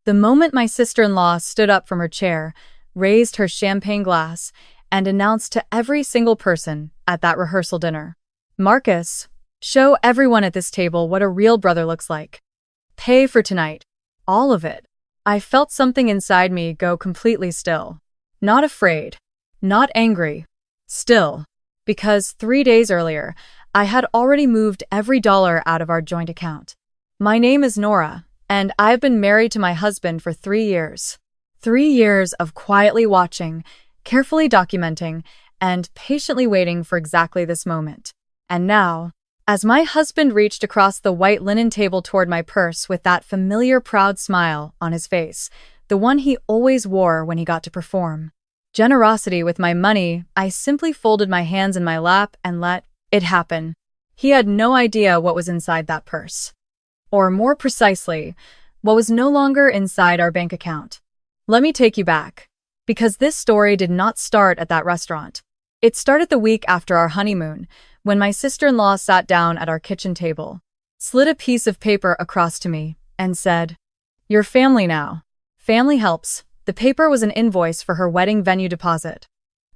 The moment my sister-in-law stood up from her chair, raised her champagne glass, and announced to every single person at that rehearsal dinner, "Marcus, show everyone at this table what a real brother looks like. Pay for tonight. All of it." I felt something inside me go completely still. Not afraid. Not angry. Still. Because 3 days earlier, I had already moved every dollar out of our joint account. My name is Nora, and I've been married to my husband for 3 years. 3 years of quietly watching, carefully documenting, and patiently waiting for exactly this moment. And now, as my husband reached across the white linen table toward my purse with that familiar proud smile on his face, the one he always wore when he got to perform. Generosity with my money, I simply folded my hands in my lap and let it happen. He had no idea what was inside that purse. Or more precisely, what was no longer inside our bank account. Let me take you back. Because this story did not start at that restaurant. It started the week after our honeymoon, when my sister-in-law sat down at our kitchen table, slid a piece of paper across to me, and said, "You're family now. Family helps." The paper was an invoice for her wedding venue deposit.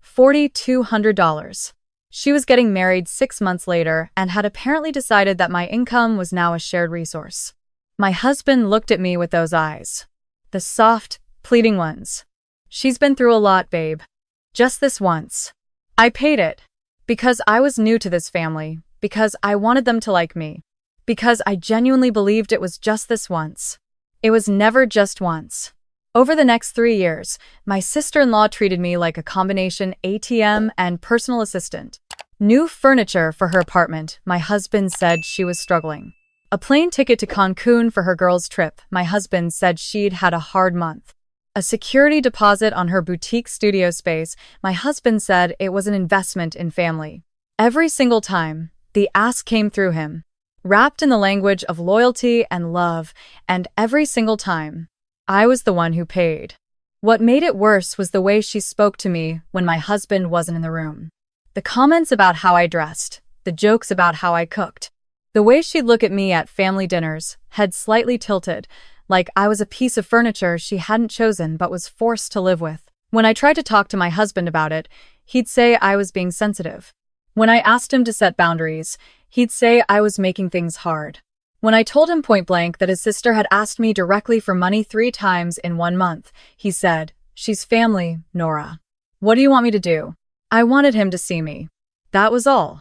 $4,200. She was getting married 6 months later and had apparently decided that my income was now a shared resource. My husband looked at me with those eyes. The soft, pleading ones. "She's been through a lot, babe. Just this once." I paid it. Because I was new to this family. Because I wanted them to like me. Because I genuinely believed it was just this once. It was never just once. Over the next 3 years, my sister-in-law treated me like a combination ATM and personal assistant. New furniture for her apartment, my husband said she was struggling. A plane ticket to Cancun for her girls' trip, my husband said she'd had a hard month. A security deposit on her boutique studio space, my husband said it was an investment in family. Every single time, the ask came through him, wrapped in the language of loyalty and love, and every single time, I was the one who paid. What made it worse was the way she spoke to me when my husband wasn't in the room. The comments about how I dressed, the jokes about how I cooked, the way she'd look at me at family dinners, head slightly tilted, like I was a piece of furniture she hadn't chosen but was forced to live with. When I tried to talk to my husband about it, he'd say I was being sensitive. When I asked him to set boundaries, he'd say I was making things hard. When I told him point blank that his sister had asked me directly for money 3 times in 1 month, he said, "She's family, Nora. What do you want me to do?" I wanted him to see me. That was all.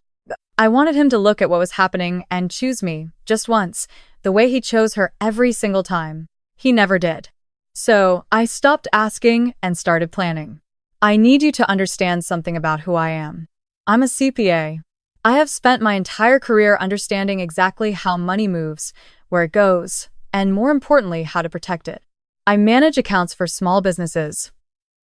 I wanted him to look at what was happening and choose me, just once, the way he chose her every single time. He never did. So, I stopped asking and started planning. I need you to understand something about who I am. I'm a CPA. I have spent my entire career understanding exactly how money moves, where it goes, and more importantly, how to protect it. I manage accounts for small businesses.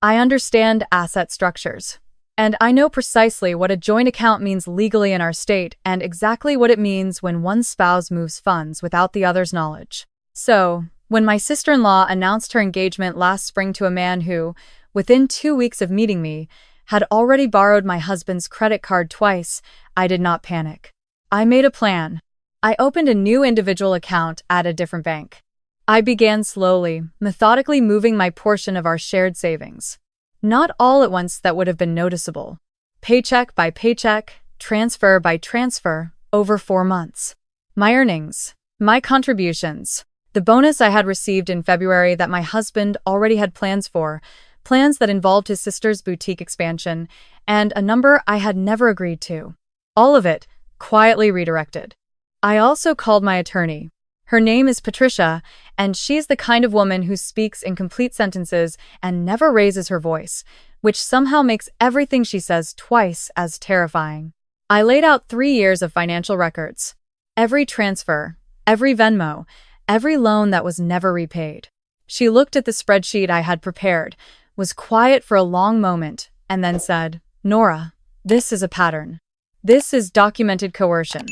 I understand asset structures. And I know precisely what a joint account means legally in our state and exactly what it means when one spouse moves funds without the other's knowledge. So, when my sister-in-law announced her engagement last spring to a man who, within 2 weeks of meeting me, had already borrowed my husband's credit card twice, I did not panic. I made a plan. I opened a new individual account at a different bank. I began slowly, methodically moving my portion of our shared savings. Not all at once that would have been noticeable. Paycheck by paycheck, transfer by transfer, over 4 months. My earnings, my contributions, the bonus I had received in February that my husband already had plans for, plans that involved his sister's boutique expansion, and a number I had never agreed to. All of it, quietly redirected. I also called my attorney. Her name is Patricia, and she's the kind of woman who speaks in complete sentences and never raises her voice, which somehow makes everything she says twice as terrifying. I laid out 3 years of financial records. Every transfer, every Venmo, every loan that was never repaid. She looked at the spreadsheet I had prepared, was quiet for a long moment, and then said, "Nora, this is a pattern. This is documented coercion."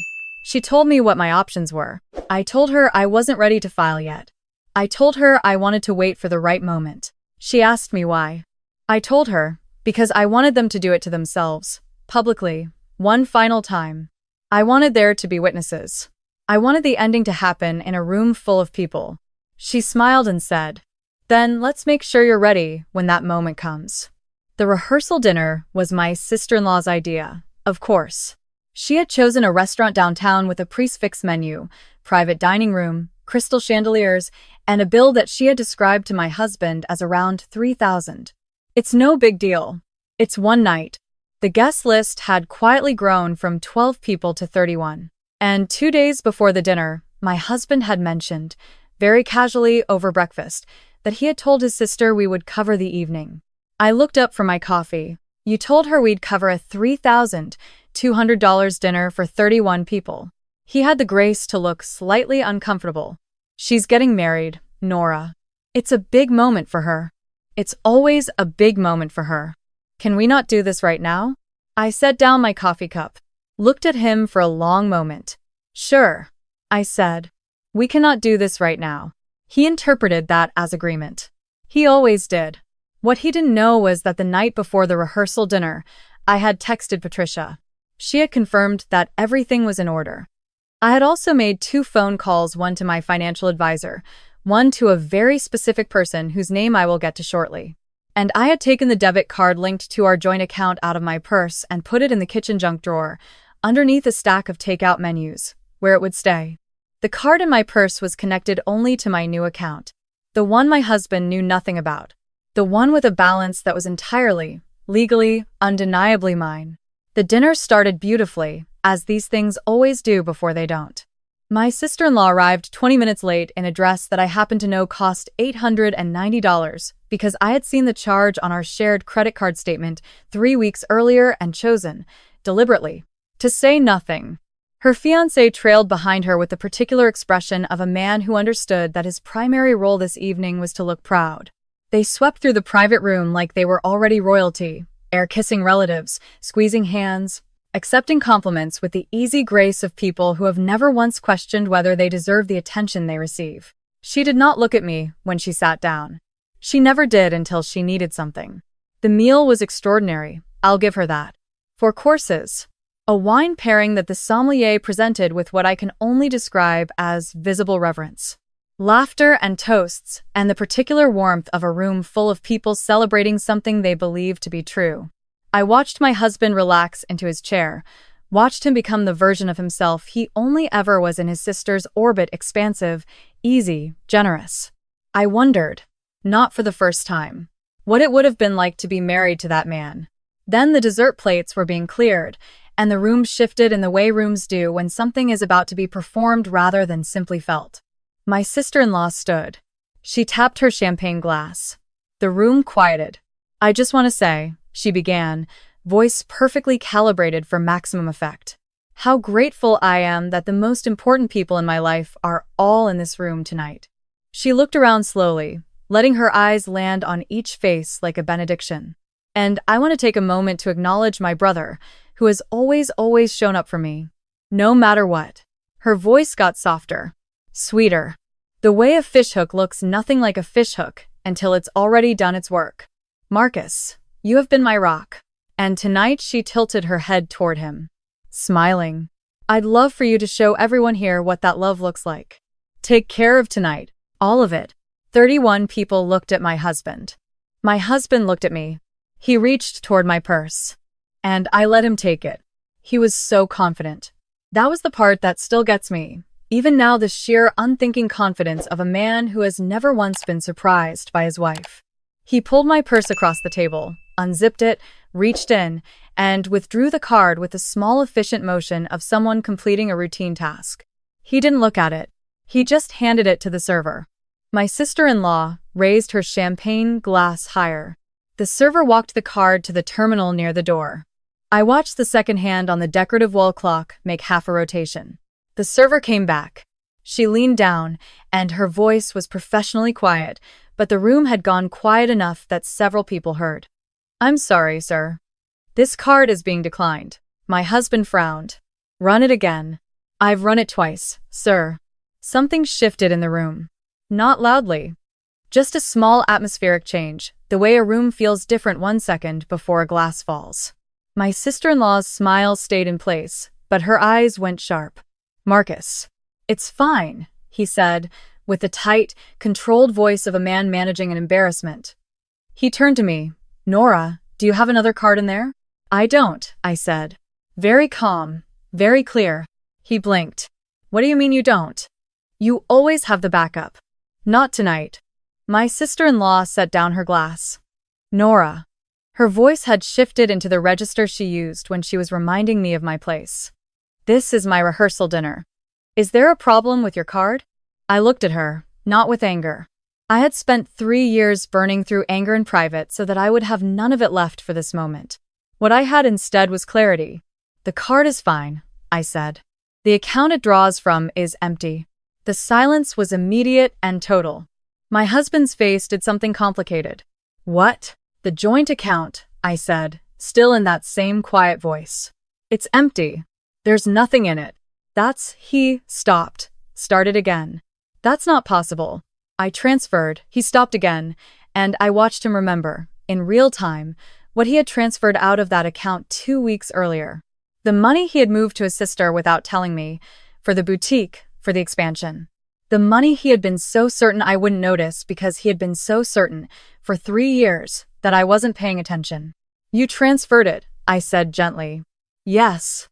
She told me what my options were. I told her I wasn't ready to file yet. I told her I wanted to wait for the right moment. She asked me why. I told her, because I wanted them to do it to themselves, publicly, one final time. I wanted there to be witnesses. I wanted the ending to happen in a room full of people. She smiled and said, Then let's make sure you're ready when that moment comes. The rehearsal dinner was my sister-in-law's idea, of course. She had chosen a restaurant downtown with a prix-fixe menu, private dining room, crystal chandeliers, and a bill that she had described to my husband as around $3,000. It's no big deal. It's one night. The guest list had quietly grown from 12 people to 31. And 2 days before the dinner, my husband had mentioned, very casually over breakfast, that he had told his sister we would cover the evening. I looked up from my coffee. You told her we'd cover a $3,200 dinner for 31 people. He had the grace to look slightly uncomfortable. She's getting married, Nora. It's a big moment for her. It's always a big moment for her. Can we not do this right now? I set down my coffee cup, looked at him for a long moment. Sure, I said. We cannot do this right now. He interpreted that as agreement. He always did. What he didn't know was that the night before the rehearsal dinner, I had texted Patricia. She had confirmed that everything was in order. I had also made 2 phone calls, one to my financial advisor, one to a very specific person whose name I will get to shortly. And I had taken the debit card linked to our joint account out of my purse and put it in the kitchen junk drawer, underneath a stack of takeout menus, where it would stay. The card in my purse was connected only to my new account, the one my husband knew nothing about, the one with a balance that was entirely, legally, undeniably mine. The dinner started beautifully, as these things always do before they don't. My sister-in-law arrived 20 minutes late in a dress that I happened to know cost $890 because I had seen the charge on our shared credit card statement 3 weeks earlier and chosen, deliberately, to say nothing. Her fiancé trailed behind her with the particular expression of a man who understood that his primary role this evening was to look proud. They swept through the private room like they were already royalty, air-kissing relatives, squeezing hands, accepting compliments with the easy grace of people who have never once questioned whether they deserve the attention they receive. She did not look at me when she sat down. She never did until she needed something. The meal was extraordinary, I'll give her that. 4 courses. A wine pairing that the sommelier presented with what I can only describe as visible reverence. Laughter and toasts, and the particular warmth of a room full of people celebrating something they believed to be true. I watched my husband relax into his chair, watched him become the version of himself he only ever was in his sister's orbit, expansive, easy, generous. I wondered, not for the first time, what it would have been like to be married to that man. Then the dessert plates were being cleared, and the room shifted in the way rooms do when something is about to be performed rather than simply felt. My sister-in-law stood. She tapped her champagne glass. The room quieted. I just want to say, she began, voice perfectly calibrated for maximum effect, how grateful I am that the most important people in my life are all in this room tonight. She looked around slowly, letting her eyes land on each face like a benediction. And I want to take a moment to acknowledge my brother, who has always shown up for me, no matter what. Her voice got softer, sweeter. The way a fishhook looks nothing like a fishhook until it's already done its work. Marcus, you have been my rock. And tonight she tilted her head toward him, smiling. I'd love for you to show everyone here what that love looks like. Take care of tonight, all of it. 31 people looked at my husband. My husband looked at me. He reached toward my purse. And I let him take it. He was so confident. That was the part that still gets me. Even now, the sheer unthinking confidence of a man who has never once been surprised by his wife. He pulled my purse across the table, unzipped it, reached in, and withdrew the card with the small efficient motion of someone completing a routine task. He didn't look at it. He just handed it to the server. My sister-in-law raised her champagne glass higher. The server walked the card to the terminal near the door. I watched the second hand on the decorative wall clock make half a rotation. The server came back. She leaned down, and her voice was professionally quiet, but the room had gone quiet enough that several people heard. I'm sorry, sir. This card is being declined. My husband frowned. Run it again. I've run it twice, sir. Something shifted in the room. Not loudly. Just a small atmospheric change, the way a room feels different 1 second before a glass falls. My sister-in-law's smile stayed in place, but her eyes went sharp. Marcus. It's fine, he said, with the tight, controlled voice of a man managing an embarrassment. He turned to me. "Nora, do you have another card in there?" "I don't," I said. Very calm, very clear. He blinked. "What do you mean you don't?" "You always have the backup." "Not tonight." My sister-in-law set down her glass. "Nora." Her voice had shifted into the register she used when she was reminding me of my place. "This is my rehearsal dinner. Is there a problem with your card?" I looked at her, not with anger. I had spent 3 years burning through anger in private so that I would have none of it left for this moment. What I had instead was clarity. "The card is fine," I said. "The account it draws from is empty." The silence was immediate and total. My husband's face did something complicated. "What?" "The joint account," I said, still in that same quiet voice. "It's empty. There's nothing in it." He stopped, started again. "That's not possible." I transferred, he stopped again, and I watched him remember, in real time, what he had transferred out of that account 2 weeks earlier. The money he had moved to his sister without telling me, for the boutique, for the expansion. The money he had been so certain I wouldn't notice because he had been so certain, for 3 years, that I wasn't paying attention. "You transferred it," I said gently. "Yes.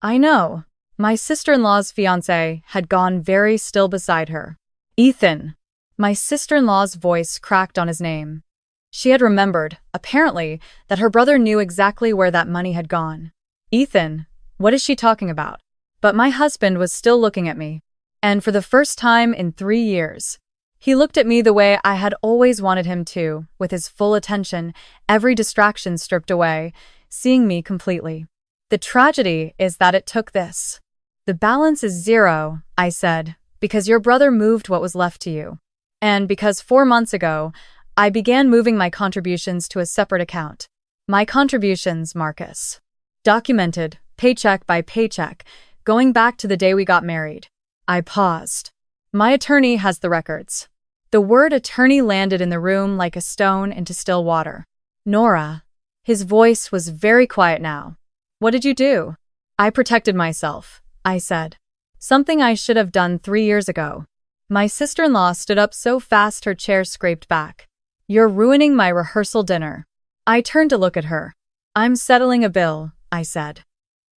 I know." My sister-in-law's fiancé had gone very still beside her. "Ethan." My sister-in-law's voice cracked on his name. She had remembered, apparently, that her brother knew exactly where that money had gone. "Ethan, what is she talking about?" But my husband was still looking at me. And for the first time in 3 years, he looked at me the way I had always wanted him to, with his full attention, every distraction stripped away, seeing me completely. "The tragedy is that it took this. The balance is 0, I said, because your brother moved what was left to you. And because 4 months ago, I began moving my contributions to a separate account. My contributions, Marcus. Documented, paycheck by paycheck, going back to the day we got married." I paused. "My attorney has the records." The word attorney landed in the room like a stone into still water. "Nora." His voice was very quiet now. "What did you do?" "I protected myself," I said. "Something I should have done 3 years ago." My sister-in-law stood up so fast her chair scraped back. "You're ruining my rehearsal dinner." I turned to look at her. "I'm settling a bill," I said.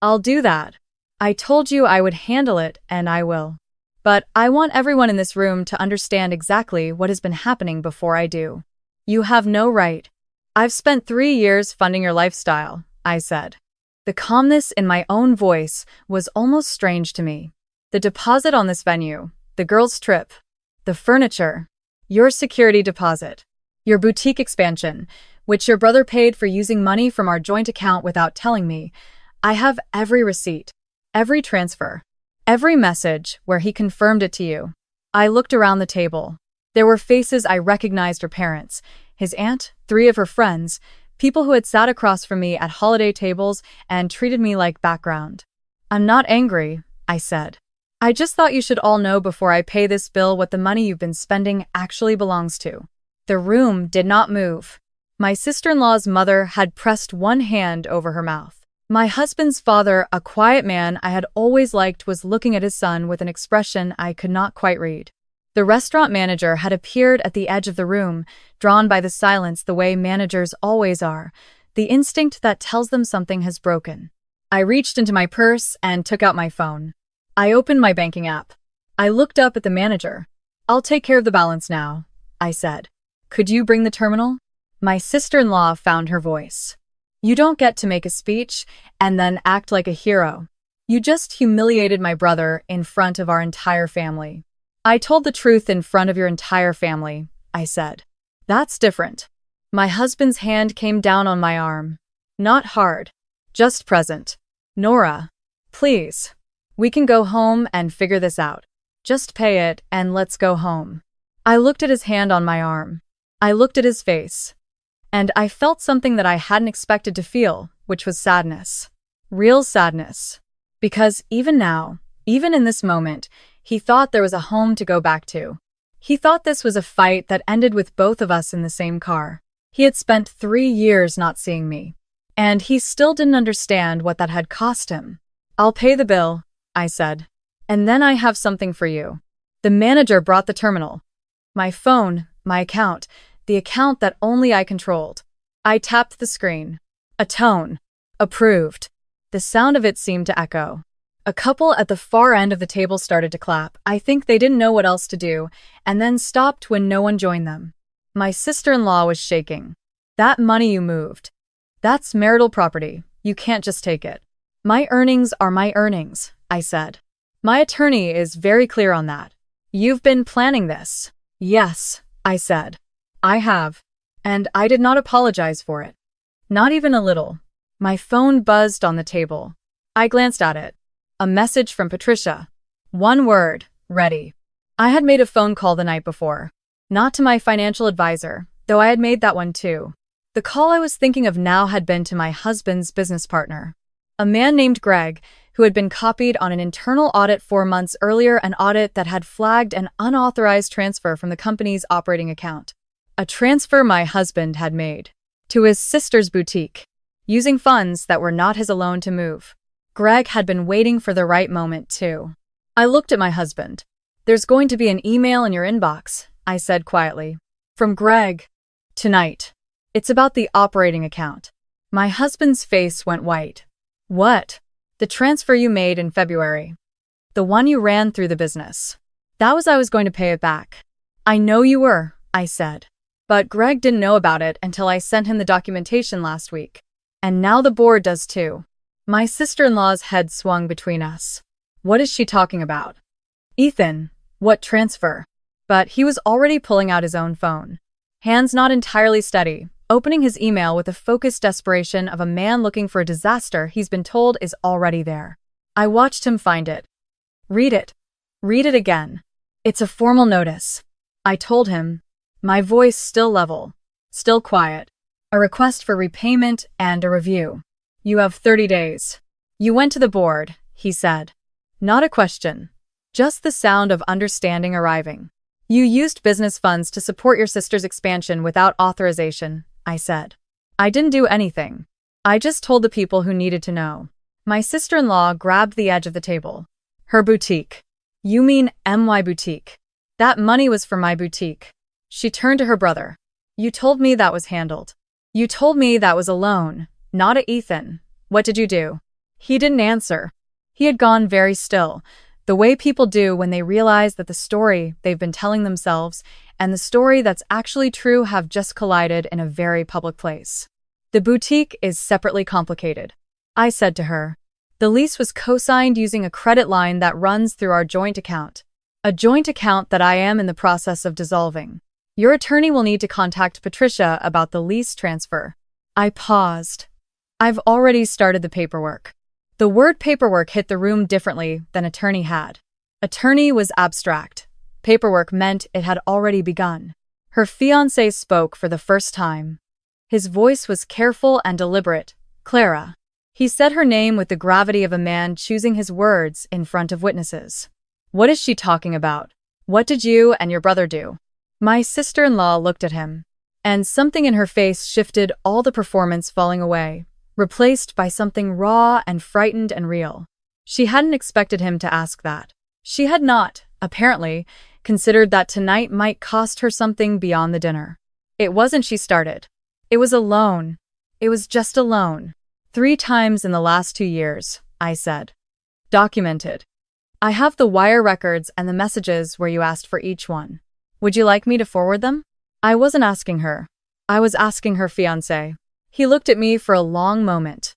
"I'll do that. I told you I would handle it, and I will. But I want everyone in this room to understand exactly what has been happening before I do. You have no right." "I've spent 3 years funding your lifestyle," I said. The calmness in my own voice was almost strange to me. "The deposit on this venue, the girls' trip, the furniture, your security deposit, your boutique expansion, which your brother paid for using money from our joint account without telling me. I have every receipt, every transfer, every message where he confirmed it to you." I looked around the table. There were faces I recognized, her parents, his aunt, 3 of her friends, people who had sat across from me at holiday tables and treated me like background. "I'm not angry," I said. "I just thought you should all know before I pay this bill what the money you've been spending actually belongs to." The room did not move. My sister-in-law's mother had pressed one hand over her mouth. My husband's father, a quiet man I had always liked, was looking at his son with an expression I could not quite read. The restaurant manager had appeared at the edge of the room, drawn by the silence the way managers always are, the instinct that tells them something has broken. I reached into my purse and took out my phone. I opened my banking app. I looked up at the manager. "I'll take care of the balance now," I said. "Could you bring the terminal?" My sister-in-law found her voice. "You don't get to make a speech and then act like a hero. You just humiliated my brother in front of our entire family." "I told the truth in front of your entire family," I said. "That's different." My husband's hand came down on my arm. Not hard, just present. "Nora, please. We can go home and figure this out. Just pay it and let's go home." I looked at his hand on my arm. I looked at his face. And I felt something that I hadn't expected to feel, which was sadness. Real sadness. Because even now, even in this moment, he thought there was a home to go back to. He thought this was a fight that ended with both of us in the same car. He had spent 3 years not seeing me. And he still didn't understand what that had cost him. "I'll pay the bill," I said. "And then I have something for you." The manager brought the terminal. My phone, my account, the account that only I controlled. I tapped the screen. A tone. Approved. The sound of it seemed to echo. A couple at the far end of the table started to clap. I think they didn't know what else to do, and then stopped when no one joined them. My sister-in-law was shaking. That money you moved. That's marital property. You can't just take it. My earnings are my earnings, I said. My attorney is very clear on that. You've been planning this. Yes, I said. I have. And I did not apologize for it. Not even a little. My phone buzzed on the table. I glanced at it. A message from Patricia. One word, ready. I had made a phone call the night before. Not to my financial advisor, though I had made that one too. The call I was thinking of now had been to my husband's business partner. A man named Greg, who had been copied on an internal audit 4 months earlier, an audit that had flagged an unauthorized transfer from the company's operating account. A transfer my husband had made. To his sister's boutique. Using funds that were not his alone to move. Greg had been waiting for the right moment, too. I looked at my husband. There's going to be an email in your inbox, I said quietly. From Greg. Tonight. It's about the operating account. My husband's face went white. What? The transfer you made in February. The one you ran through the business. That was I was going to pay it back. I know you were, I said. But Greg didn't know about it until I sent him the documentation last week. And now the board does too. My sister-in-law's head swung between us. What is she talking about? Ethan, what transfer? But he was already pulling out his own phone. Hands not entirely steady, opening his email with the focused desperation of a man looking for a disaster he's been told is already there. I watched him find it. Read it. Read it again. It's a formal notice. I told him, my voice still level, still quiet. A request for repayment and a review. You have 30 days. You went to the board, he said. Not a question. Just the sound of understanding arriving. You used business funds to support your sister's expansion without authorization, I said. I didn't do anything. I just told the people who needed to know. My sister-in-law grabbed the edge of the table. Her boutique. You mean MY Boutique. That money was for my boutique. She turned to her brother. You told me that was handled. You told me that was a loan, not a Ethan. What did you do? He didn't answer. He had gone very still, the way people do when they realize that the story they've been telling themselves and the story that's actually true have just collided in a very public place. The boutique is separately complicated, I said to her. The lease was co-signed using a credit line that runs through our joint account. A joint account that I am in the process of dissolving. Your attorney will need to contact Patricia about the lease transfer. I paused. I've already started the paperwork. The word paperwork hit the room differently than attorney had. Attorney was abstract. Paperwork meant it had already begun. Her fiancé spoke for the first time. His voice was careful and deliberate. Clara. He said her name with the gravity of a man choosing his words in front of witnesses. What is she talking about? What did you and your brother do? My sister-in-law looked at him, and something in her face shifted, all the performance falling away, replaced by something raw and frightened and real. She hadn't expected him to ask that. She had not, apparently, considered that tonight might cost her something beyond the dinner. It wasn't she started. It was a loan. It was just a loan. 3 times in the last 2 years, I said. Documented. I have the wire records and the messages where you asked for each one. Would you like me to forward them? I wasn't asking her. I was asking her fiancé. He looked at me for a long moment.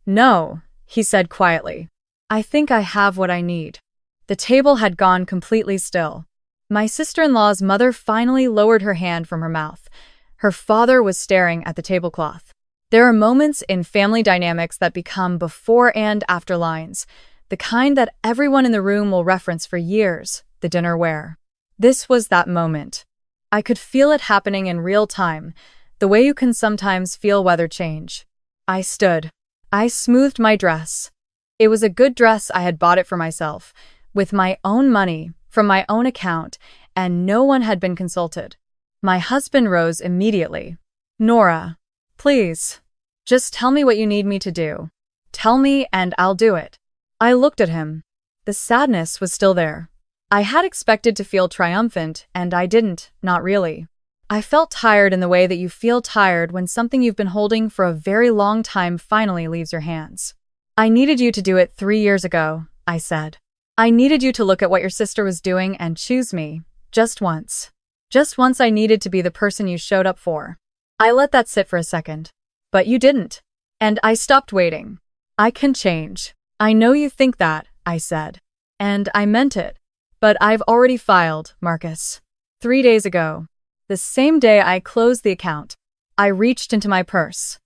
No, he said quietly. I think I have what I need. The table had gone completely still. My sister-in-law's mother finally lowered her hand from her mouth. Her father was staring at the tablecloth. There are moments in family dynamics that become before and after lines, the kind that everyone in the room will reference for years, the dinnerware. This was that moment. I could feel it happening in real time, the way you can sometimes feel weather change. I stood. I smoothed my dress. It was a good dress. I had bought it for myself, with my own money, from my own account, and no one had been consulted. My husband rose immediately. Nora, please, just tell me what you need me to do. Tell me and I'll do it. I looked at him. The sadness was still there. I had expected to feel triumphant, and I didn't, not really. I felt tired in the way that you feel tired when something you've been holding for a very long time finally leaves your hands. I needed you to do it 3 years ago, I said. I needed you to look at what your sister was doing and choose me, just once. Just once I needed to be the person you showed up for. I let that sit for a second. But you didn't. And I stopped waiting. I can change. I know you think that, I said. And I meant it. But I've already filed, Marcus. 3 days ago. The same day I closed the account. I reached into my purse.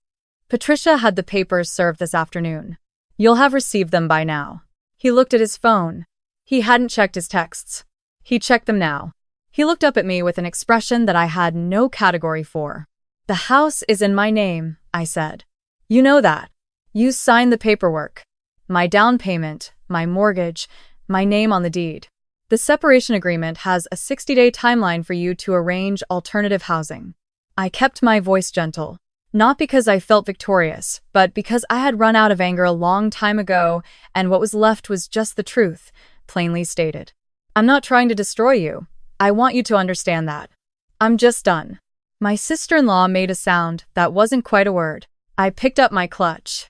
Patricia had the papers served this afternoon. You'll have received them by now. He looked at his phone. He hadn't checked his texts. He checked them now. He looked up at me with an expression that I had no category for. The house is in my name, I said. You know that. You signed the paperwork. My down payment, my mortgage, my name on the deed. The separation agreement has a 60-day timeline for you to arrange alternative housing. I kept my voice gentle, not because I felt victorious, but because I had run out of anger a long time ago, and what was left was just the truth, plainly stated. I'm not trying to destroy you. I want you to understand that. I'm just done. My sister-in-law made a sound that wasn't quite a word. I picked up my clutch.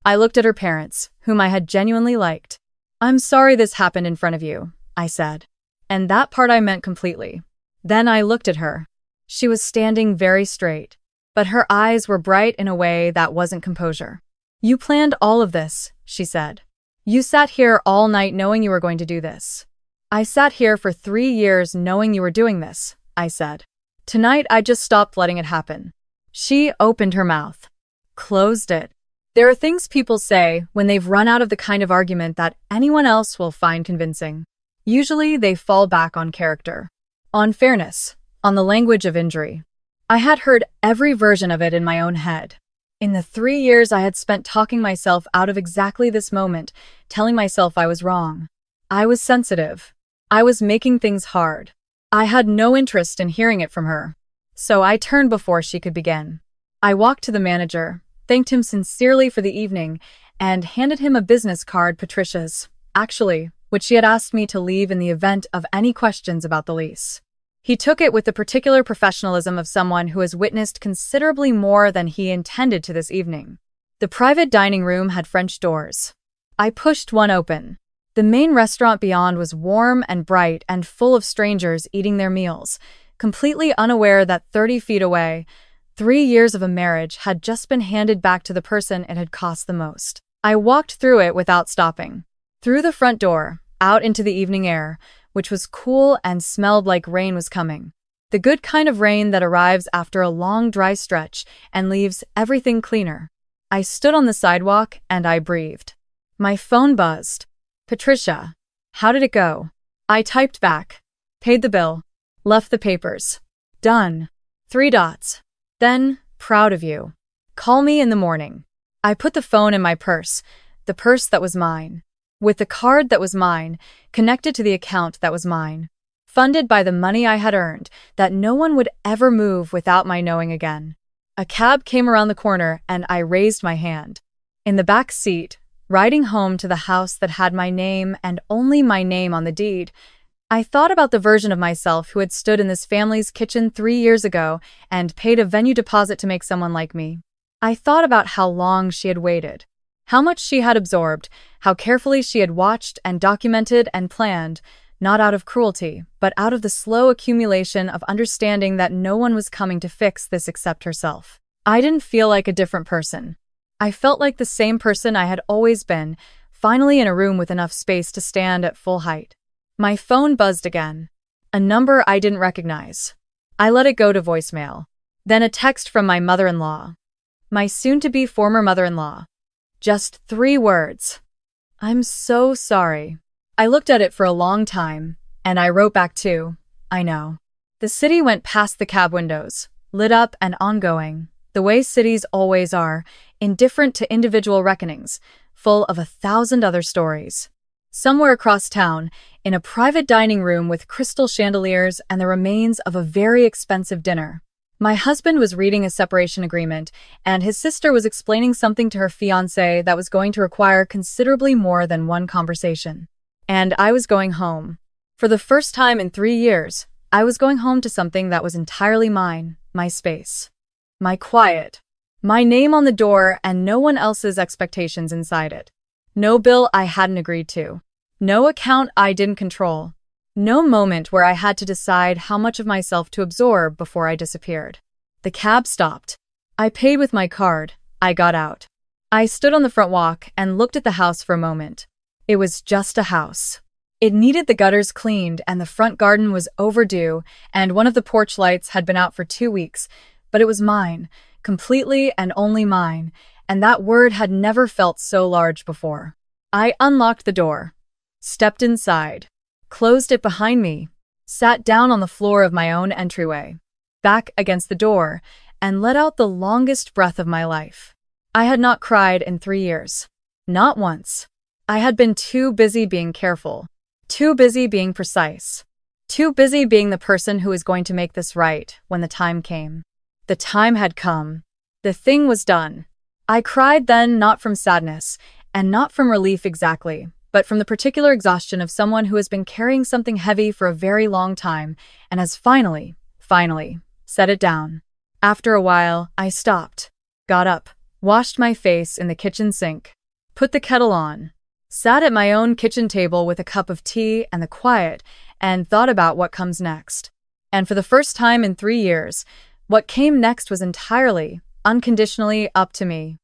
I looked at her parents, whom I had genuinely liked. I'm sorry this happened in front of you, I said. And that part I meant completely. Then I looked at her. She was standing very straight, but her eyes were bright in a way that wasn't composure. You planned all of this, she said. You sat here all night knowing you were going to do this. I sat here for 3 years knowing you were doing this, I said. Tonight I just stopped letting it happen. She opened her mouth. Closed it. There are things people say when they've run out of the kind of argument that anyone else will find convincing. Usually they fall back on character, on fairness, on the language of injury. I had heard every version of it in my own head. In the 3 years I had spent talking myself out of exactly this moment, telling myself I was wrong. I was sensitive. I was making things hard. I had no interest in hearing it from her. So I turned before she could begin. I walked to the manager, thanked him sincerely for the evening, and handed him a business card, Patricia's, actually, which she had asked me to leave in the event of any questions about the lease. He took it with the particular professionalism of someone who has witnessed considerably more than he intended to this evening. The private dining room had French doors. I pushed one open. The main restaurant beyond was warm and bright and full of strangers eating their meals, completely unaware that 30 feet away, 3 years of a marriage had just been handed back to the person it had cost the most. I walked through it without stopping. Through the front door, out into the evening air, which was cool and smelled like rain was coming. The good kind of rain that arrives after a long dry stretch and leaves everything cleaner. I stood on the sidewalk and I breathed. My phone buzzed. Patricia, how did it go? I typed back. Paid the bill. Left the papers. Done. 3 dots. Then, proud of you. Call me in the morning. I put the phone in my purse, the purse that was mine, with the card that was mine, connected to the account that was mine, funded by the money I had earned, that no one would ever move without my knowing again. A cab came around the corner and I raised my hand. In the back seat, riding home to the house that had my name and only my name on the deed, I thought about the version of myself who had stood in this family's kitchen 3 years ago and paid a venue deposit to make someone like me. I thought about how long she had waited, how much she had absorbed, how carefully she had watched and documented and planned, not out of cruelty, but out of the slow accumulation of understanding that no one was coming to fix this except herself. I didn't feel like a different person. I felt like the same person I had always been, finally in a room with enough space to stand at full height. My phone buzzed again. A number I didn't recognize. I let it go to voicemail. Then a text from my mother-in-law. My soon-to-be former mother-in-law. Just 3 words. I'm so sorry. I looked at it for a long time, and I wrote back too. I know. The city went past the cab windows, lit up and ongoing, the way cities always are, indifferent to individual reckonings, full of 1,000 other stories. Somewhere across town, in a private dining room with crystal chandeliers and the remains of a very expensive dinner, my husband was reading a separation agreement, and his sister was explaining something to her fiancé that was going to require considerably more than one conversation. And I was going home. For the first time in 3 years, I was going home to something that was entirely mine, my space. My quiet. My name on the door and no one else's expectations inside it. No bill I hadn't agreed to. No account I didn't control. No moment where I had to decide how much of myself to absorb before I disappeared. The cab stopped. I paid with my card. I got out. I stood on the front walk and looked at the house for a moment. It was just a house. It needed the gutters cleaned and the front garden was overdue and one of the porch lights had been out for 2 weeks, but it was mine, completely and only mine, and that word had never felt so large before. I unlocked the door, stepped inside, closed it behind me, sat down on the floor of my own entryway, back against the door, and let out the longest breath of my life. I had not cried in 3 years. Not once. I had been too busy being careful, too busy being precise, too busy being the person who was going to make this right when the time came. The time had come. The thing was done. I cried then not from sadness, and not from relief exactly, but from the particular exhaustion of someone who has been carrying something heavy for a very long time and has finally, set it down. After a while, I stopped, got up, washed my face in the kitchen sink, put the kettle on, sat at my own kitchen table with a cup of tea and the quiet, and thought about what comes next. And for the first time in 3 years, what came next was entirely, unconditionally up to me.